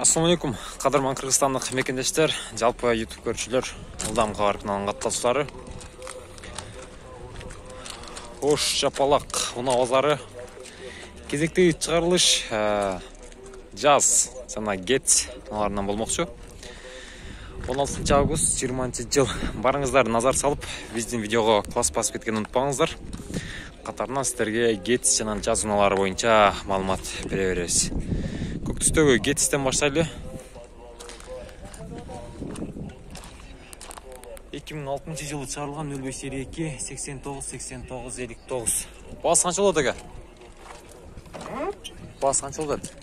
Assalamu alaikum, кадырман Кыргызстандык мекендештер, жалпы YouTube көрүүчүлөр, Ылдам кабар каналынын катташуулары. Ош жапалак унаа базары кезектеги чыгарылыш жаз жана гец унааларынан болмокчу. 16 август 20 жыл. Барыңыздар назар салып, биздин видеого класс басып кеткенди унутпаңыздар. Катарынан сиздерге гец жана жаз унаалары боюнча маалымат бере беребиз. Көк түстөгү гецтен баштайлы. 2006 жылы чыгарылган 0552 89 89 59. Баасы канча болот эке? Баасы канча болот?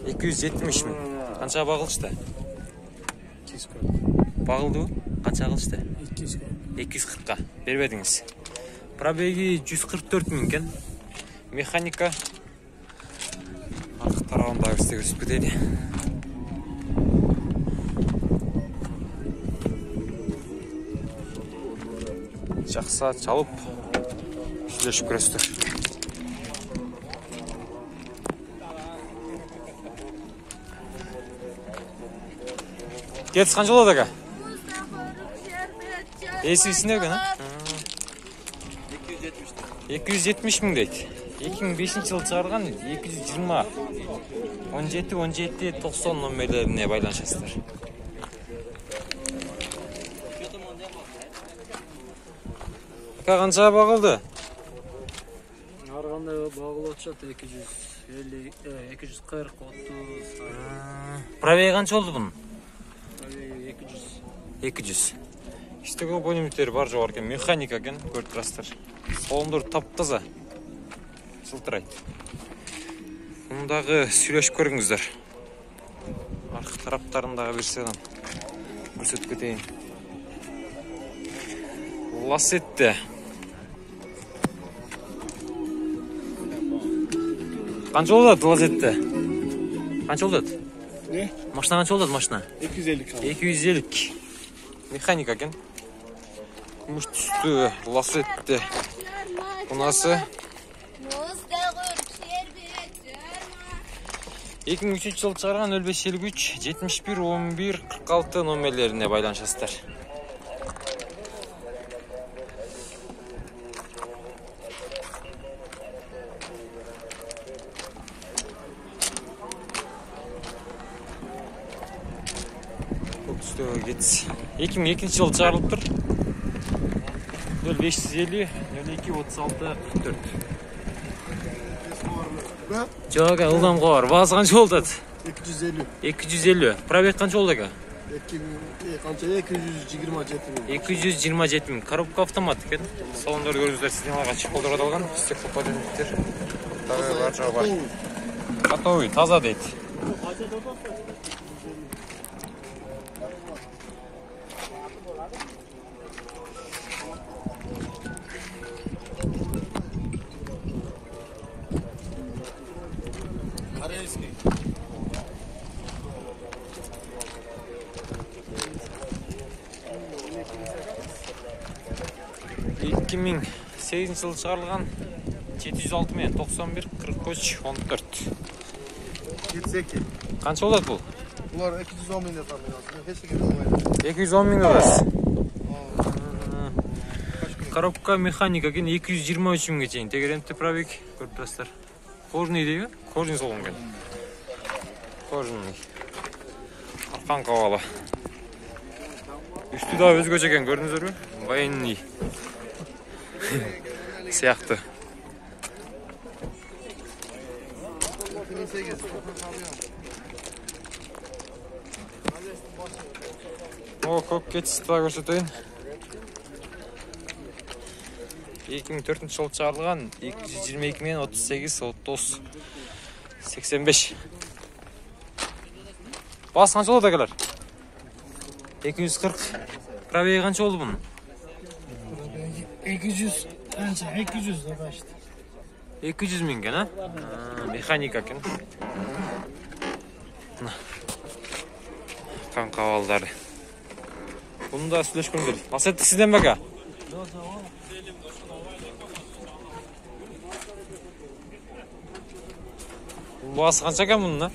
270 миң. Канча багылышты? 240. Багылдыбы? Канча кылышты? 240. 240ка бербедиңиз. Пробеги 144 миң экен. Механика артык тарабында бизде көрсөтүп кетели. Жакса чалып сүйлөшүп көрөсүздөр. Гец канча болот эке? Эсибисинде экен, 270 миң дейт. 2005 жылы чыгарган 220 17 90 номерлерине байланышасыздар. Канча багылды? Ар кандай багылып атышат 250 240 30. Пробеги канча болду бунун? 200. Иштеги бөлүмдөр бар жок экен, механика экен, көрүп турасыздар. Салондор таптаза. Жылтырайт. Мундагы сүйлөшүп көрүңүздөр. Аркы тараптарындагы бир сыгын көрсөтүп кетейин. Лассетте. Канча болот Лассетте? Канча болот? Машина канча болот машина? 250. 250. Механика экен. Күмүш түстүү Лассетте. Унасы 2003 жылы чыгарган 0553 71 11 46 номерлерине байланышасыздар. Көк түстөгү кетс. 2002 жылы чыгарылыптыр. 0550 02 36 44. Жок, Ылдам кабар. Баасы канча болот? 250. 250. Пробег канча болду эке? Канча 227 миң. 227 миң. Коробка автомат экен. Салондор көрүңүздөр, сигналга чехолдор аталган. Стеклоподъемниктер. Дагы бар жагы бар. Готовый, таза дейт. Корейский. 2008 жылы чыгарылган 706 менен 91 43 14. Кетсеки. Канча болот бул? Булар 210 миң деп аталган. Эч ким болбойт. 210 миң аласыз. Коробка механика экен 223 миңге чейин. Тегерентти пробег көрүп турасыздар. Кожный дейби? Кожный салон экен. Кожный. Аркан кабалы. Үстү да өзгөчө экен, көрдүңүздөрбү? Военный. Сыяктуу. Көк кетишти да көрсөтөйүн. 2004 жылы чыгарылган 222 менен 38 30 85. Баасы канча болот экелер? 240. Пробеги канча болду бунун? 200 канча 200 да башты. 200 миң экен, механика экен. Кан кабалдары. Буну да сүйлөшкөндөр. Лассетти сизден беке? Баасы канча экен мунун?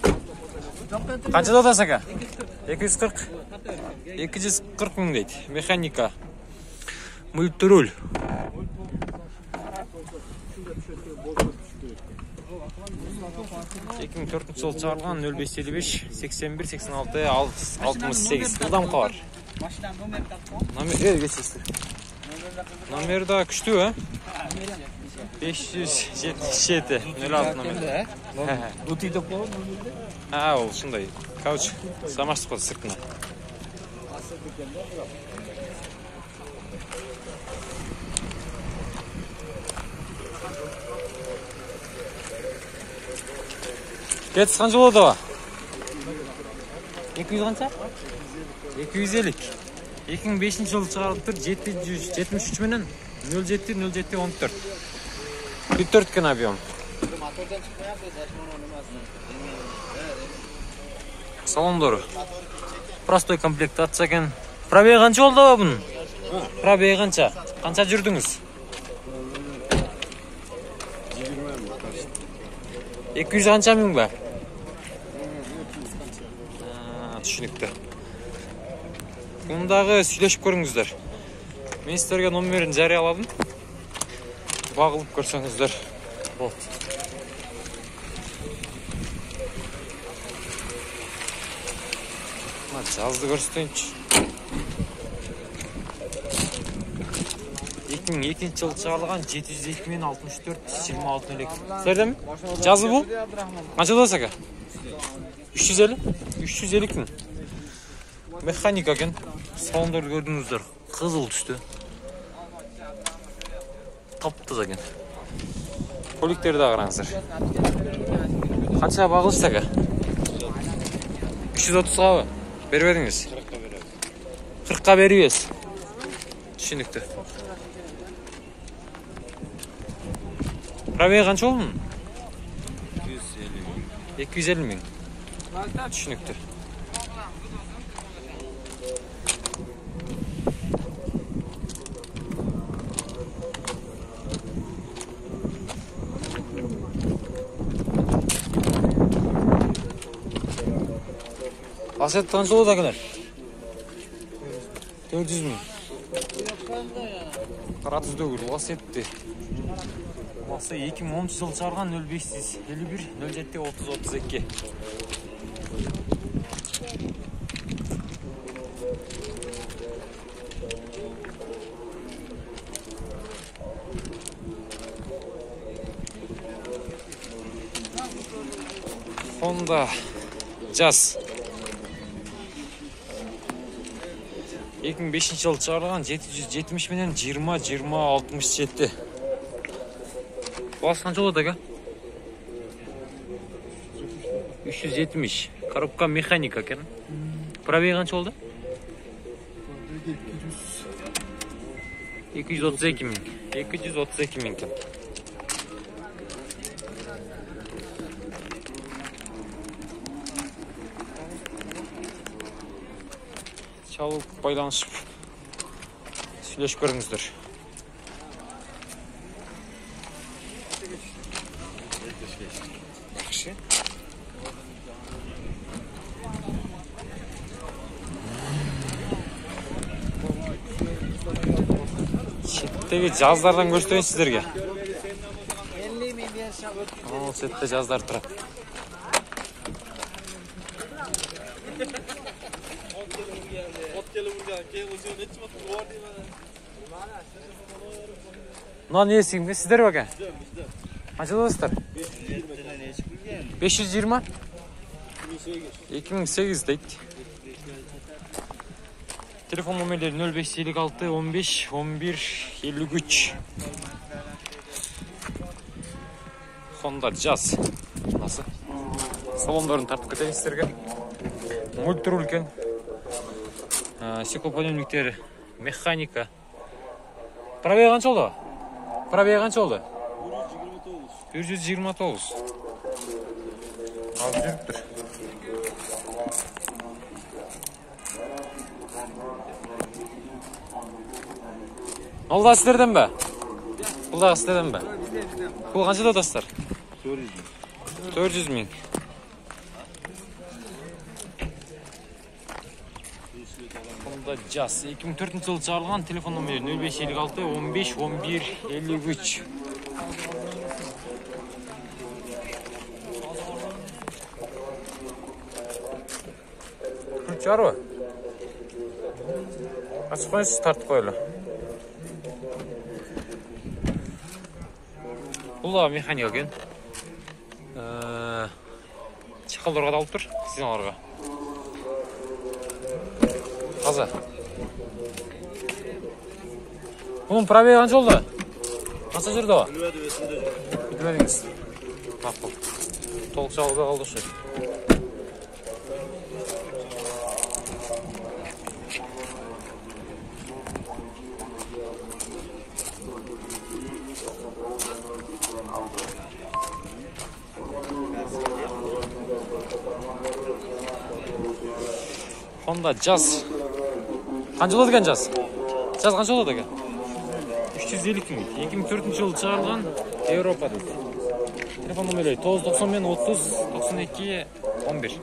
Қаншада атасың ака? 240. 240 мың дейді. Механика. Мультруль. Ekim 4. Жыл чыгарылган 0555 81 86 68. Жылдам калар. Номер geçесиз. Номерда күчтүү, а? 577 06 номер. Дути деп коет номерде. Ол ушундай. Кауч самашты код сыртына. Кет қанша болады ба? 200 қанша? 250. 2005 жылы шығарылып тұр. 773 менен 07-07-14. 44 кен объем. Салондору. Простой комплектация кен. Пробеги қанша болды ба бұның? Пробеги қанша? Қанша жүрдіңіз? 200 қанша мың ба? Түшінікті. Мұндағы сөйлешіп көріңіздер. Мен сіздерге номерін жарияладым. Бағылып көрсеңіздер. Жазды көрсетейінші. 2002 жылы шығарылған 702 мен 64 26 элек. Сіздерде ме? Жазы бұл? Қанша дос ака? 350? 350 күн. Механика кен. Салондарды көрдіңіздер. Қызыл түсті. Таптыз екен. Көліктерді қараңыздар. Қанша бағылышты ака? 330-ға ба? Бербедіңіз? 40-қа беріңіз. Түшінікті. Пробеги қанша болды? 250 мың. Түшінікті. Лассетті қанша болды әкелер? 400 мың. Қара түзді көр, лассетті. Лассы 2010 жыл шығарған 0551 07 30 32. Honda Jazz 2005 жылы шығарылған 770 менен 20-20-67. Басы қанша болады ака? 370. Коробка механика кен. Пробеги қанша болды? 232 мың. 232 мың кен. Çalıp байланышып сөйлешіп көріңіздер. Шеттегі жаздардан көрсетейін сіздерге. Ол шетте жаздар тұрады. Мына не есіңде? Сіздер бәке? Қанша достар? 520? 2008 дейді. Телефон номерлері 0556 15 11 53. Honda Jazz. Nasıl? Салондарын тартып кетейін сіздерге. Мультруль кен. Стеклоподъемниктері, механика. Пробеги қанша болды? Пробеги қанша болды? 129. Алып жүріп тұр. Ол да сіздерден бе? Бұл да сіздерден бе? Бұл қанша да достар? 400 мың. Honda Jazz 2004 жылы чыгарылган, телефон номери 0556 15 11 53. Чарбы? Ачып коюңуз, тартып коелу. Бул да механика экен. Чакалдарга да алып тур, сигналдарга. Таза. Bunun пробеги канча болду? Канча жүрдү о? Билбедиңиз. Макул. Толук жабылбай калды ушу. Honda Jazz. Kança oldu ekan Jazz? Jazz kança oldu ekan? 350 ming. 2004 жылы чыгарылган, Европада. Телефон номери 990 30 92 11.